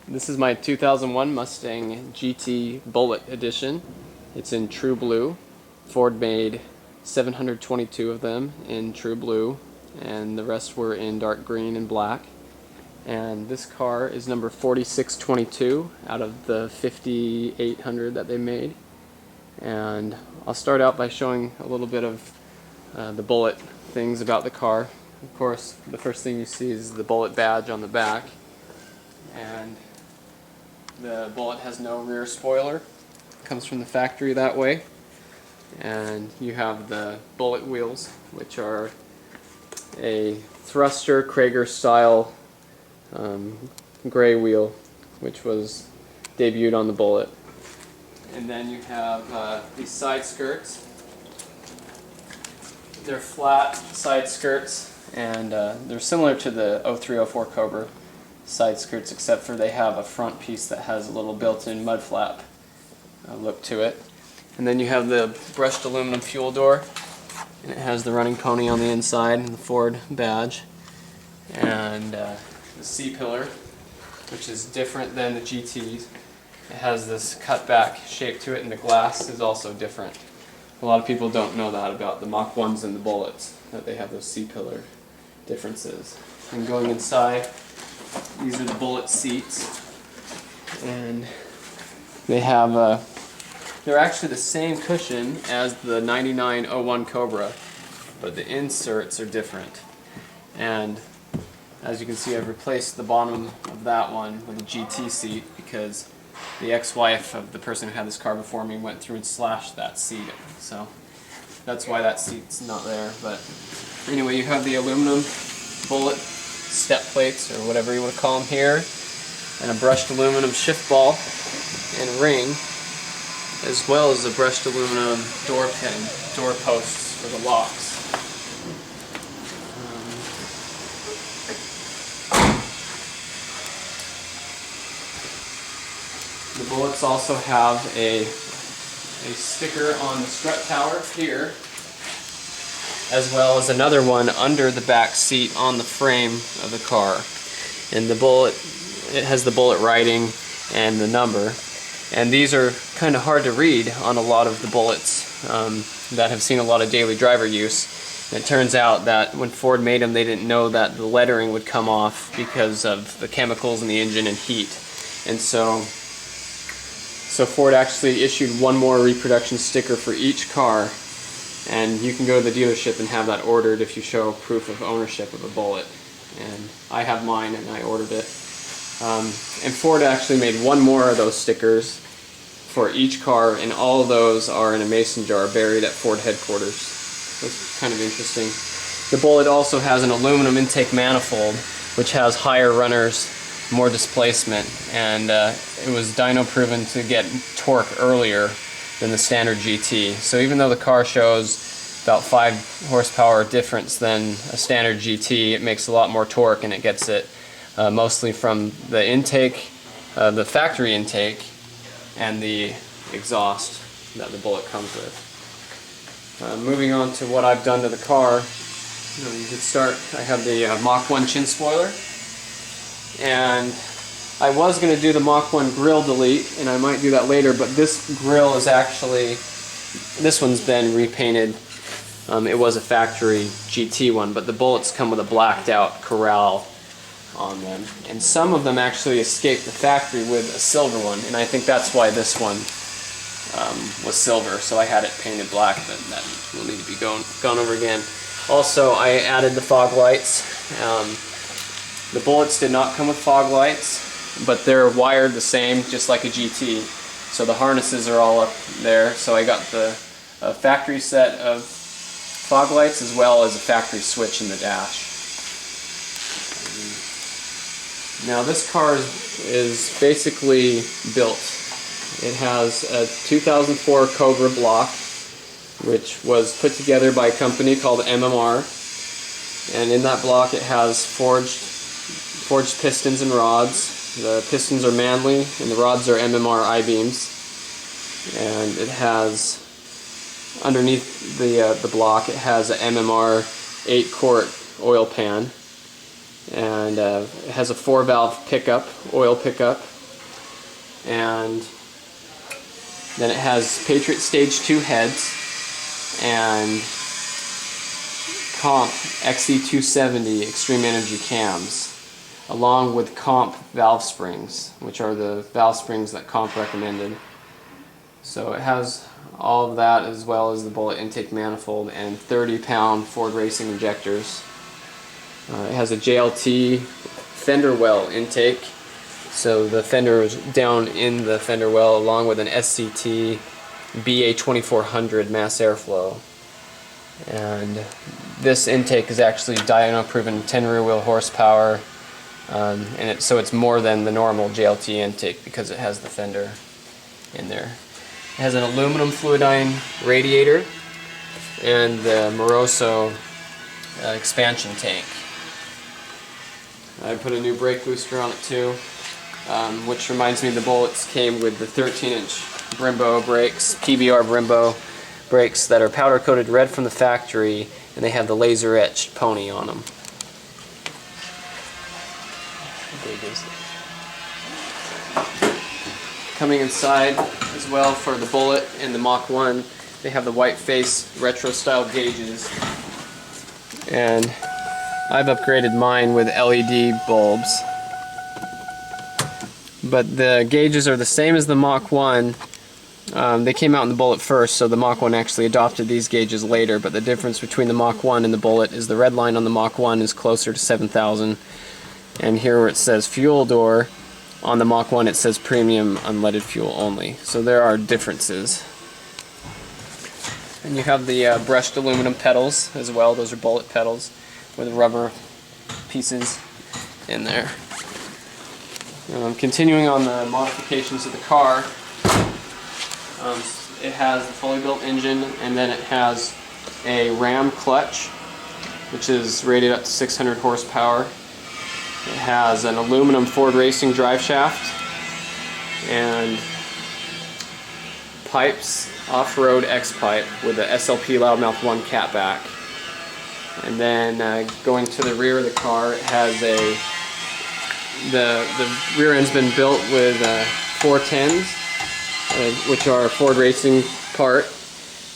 This is my 2001 Mustang GT Bullitt edition. It's in true blue. Ford made 722 of them in true blue, and the rest were in dark green and black. And this car is number 4622 out of the 5,800 that they made. And I'll start out by showing a little bit of the Bullitt things about the car. Of course, the first thing you see is the Bullitt badge on the back. And the Bullitt has no rear spoiler. It comes from the factory that way. And you have the Bullitt wheels, which are a thruster Krager style gray wheel, which was debuted on the Bullitt. And then you have these side skirts. They're flat side skirts, and they're similar to the 0304 Cobra side skirts, except for they have a front piece that has a little built-in mud flap look to it. And then you have the brushed aluminum fuel door, and it has the running pony on the inside and the Ford badge. And the C-pillar, which is different than the GTs. It has this cut-back shape to it, and the glass is also different. A lot of people don't know that about the Mach 1s and the Bullitts, that they have those C-pillar differences. And going inside, these are the Bullitt seats, and they have they're actually the same cushion as the 9901 Cobra, but the inserts are different. And as you can see, I've replaced the bottom of that one with a GT seat because the ex-wife of the person who had this car before me went through and slashed that seat. So that's why that seat's not there. But anyway, you have the aluminum Bullitt step plates, or whatever you want to call them here, and a brushed aluminum shift ball and ring, as well as a brushed aluminum door posts for the locks. The Bullitts also have a sticker on the strut tower here, as well as another one under the back seat on the frame of the car. And the Bullitt, it has the Bullitt writing and the number. And these are kind of hard to read on a lot of the Bullitts that have seen a lot of daily driver use. And it turns out that when Ford made them, they didn't know that the lettering would come off because of the chemicals in the engine and heat. And so Ford actually issued one more reproduction sticker for each car, and you can go to the dealership and have that ordered if you show proof of ownership of a Bullitt. And I have mine, and I ordered it. And Ford actually made one more of those stickers for each car, and all of those are in a mason jar buried at Ford headquarters. So it's kind of interesting. The Bullitt also has an aluminum intake manifold, which has higher runners, more displacement, and it was dyno proven to get torque earlier than the standard GT. So even though the car shows about 5 horsepower difference than a standard GT, it makes a lot more torque, and it gets it mostly from the intake, the factory intake, and the exhaust that the Bullitt comes with. Moving on to what I've done to the car, you could start. I have the Mach 1 chin spoiler. And I was going to do the Mach 1 grill delete, and I might do that later, but this grill is actually, this one's been repainted. It was a factory GT one, but the Bullitts come with a blacked out corral on them. And some of them actually escaped the factory with a silver one, and I think that's why this one was silver, so I had it painted black, but that will need to be gone over again. Also, I added the fog lights. The Bullitts did not come with fog lights, but they're wired the same, just like a GT. So the harnesses are all up there. So I got the factory set of fog lights, as well as a factory switch in the dash. Now this car is basically built. It has a 2004 Cobra block, which was put together by a company called MMR. And in that block it has forged pistons and rods. The pistons are Manley and the rods are MMR I-beams. And it has, underneath the block, it has an MMR 8-quart oil pan. And it has a 4-valve pickup, oil pickup, and then it has Patriot Stage 2 heads and Comp XE270 Extreme Energy cams, along with Comp valve springs, which are the valve springs that Comp recommended. So it has all of that, as well as the Bullitt intake manifold and 30-pound Ford Racing injectors. It has a JLT fender well intake, so the fender is down in the fender well, along with an SCT BA2400 mass airflow. And this intake is actually dyno proven 10 rear wheel horsepower, so it's more than the normal JLT intake because it has the fender in there. It has an aluminum fluidine radiator and the Moroso expansion tank. I put a new brake booster on it too, which reminds me the Bullitts came with the 13-inch Brembo brakes, PBR Brembo brakes that are powder coated red from the factory, and they have the laser etched pony on them. Coming inside as well for the Bullitt and the Mach 1, they have the white face retro style gauges, and I've upgraded mine with LED bulbs. But the gauges are the same as the Mach 1. They came out in the Bullitt first, so the Mach 1 actually adopted these gauges later, but the difference between the Mach 1 and the Bullitt is the red line on the Mach 1 is closer to 7,000, and here where it says fuel door, on the Mach 1 it says premium unleaded fuel only. So there are differences. And you have the brushed aluminum pedals as well. Those are Bullitt pedals with rubber pieces in there. Continuing on the modifications of the car, it has the fully built engine, and then it has a ram clutch, which is rated up to 600 horsepower. It has an aluminum Ford Racing drive shaft and pipes, off-road X-pipe with a SLP Loudmouth 1 catback. And then going to the rear of the car, it has the rear end's been built with 410s, which are a Ford Racing part,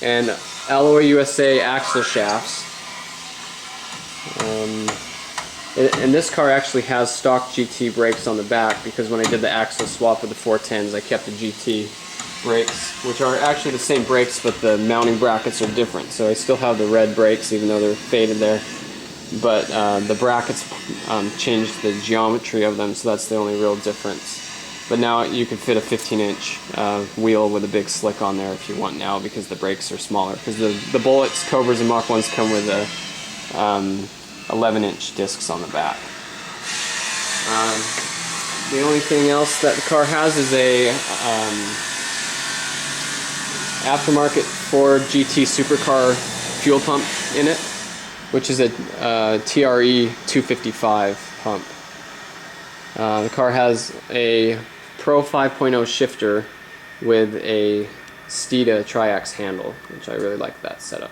and Alloy USA axle shafts. And this car actually has stock GT brakes on the back, because when I did the axle swap with the 410s, I kept the GT brakes, which are actually the same brakes, but the mounting brackets are different. So I still have the red brakes, even though they're faded there. But the brackets changed the geometry of them, so that's the only real difference. But now you can fit a 15-inch wheel with a big slick on there if you want now, because the brakes are smaller. Because the Bullitts, Cobras, and Mach 1s come with a 11-inch discs on the back. The only thing else that the car has is a aftermarket Ford GT supercar fuel pump in it, which is a TRE 255 pump. The car has a Pro 5.0 shifter with a Steeda triax handle, which I really like that setup.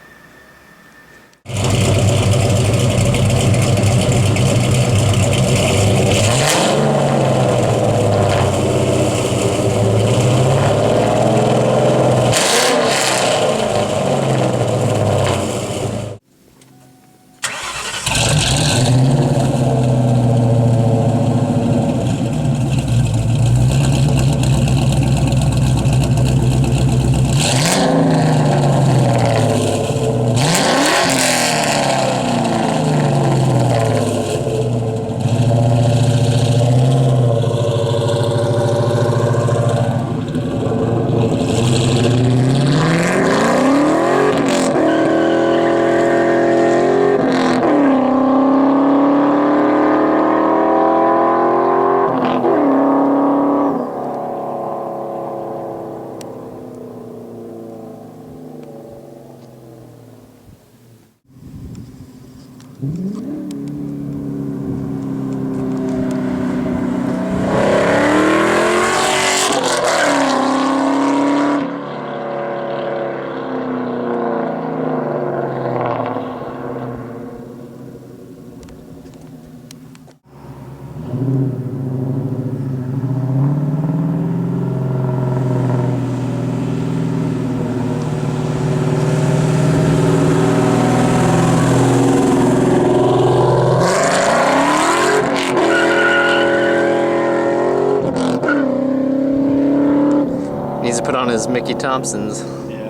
as Mickey Thompson's. Yeah.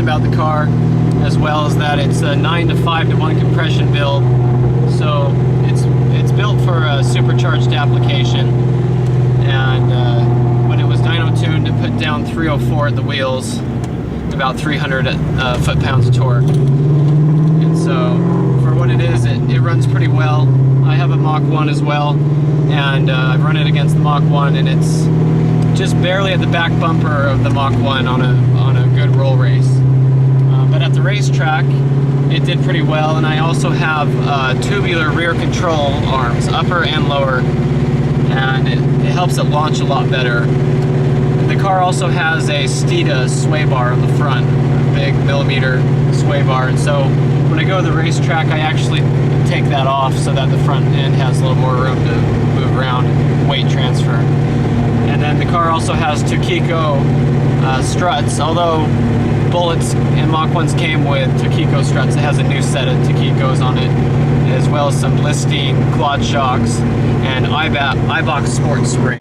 About the car, as well as that it's a 9 to 5 to 1 compression build, so it's built for a supercharged application, and when it was dyno tuned, it put down 304 at the wheels, about 300 foot-pounds of torque, and so for what it is, it runs pretty well. I have a Mach 1 as well, and I've run it against the Mach 1, and it's just barely at the back bumper of the Mach 1 on a good roll race. But at the racetrack, it did pretty well, and I also have tubular rear control arms, upper and lower, and it helps it launch a lot better. The car also has a Steeda sway bar on the front, a big millimeter sway bar, and so when I go to the racetrack, I actually take that off so that the front end has a little more room to move around and weight transfer. And then the car also has Tukiko struts, although Bullits and Mach 1s came with Tukiko struts. It has a new set of Tukikos on it, as well as some Listine quad shocks and Ibach sport spring.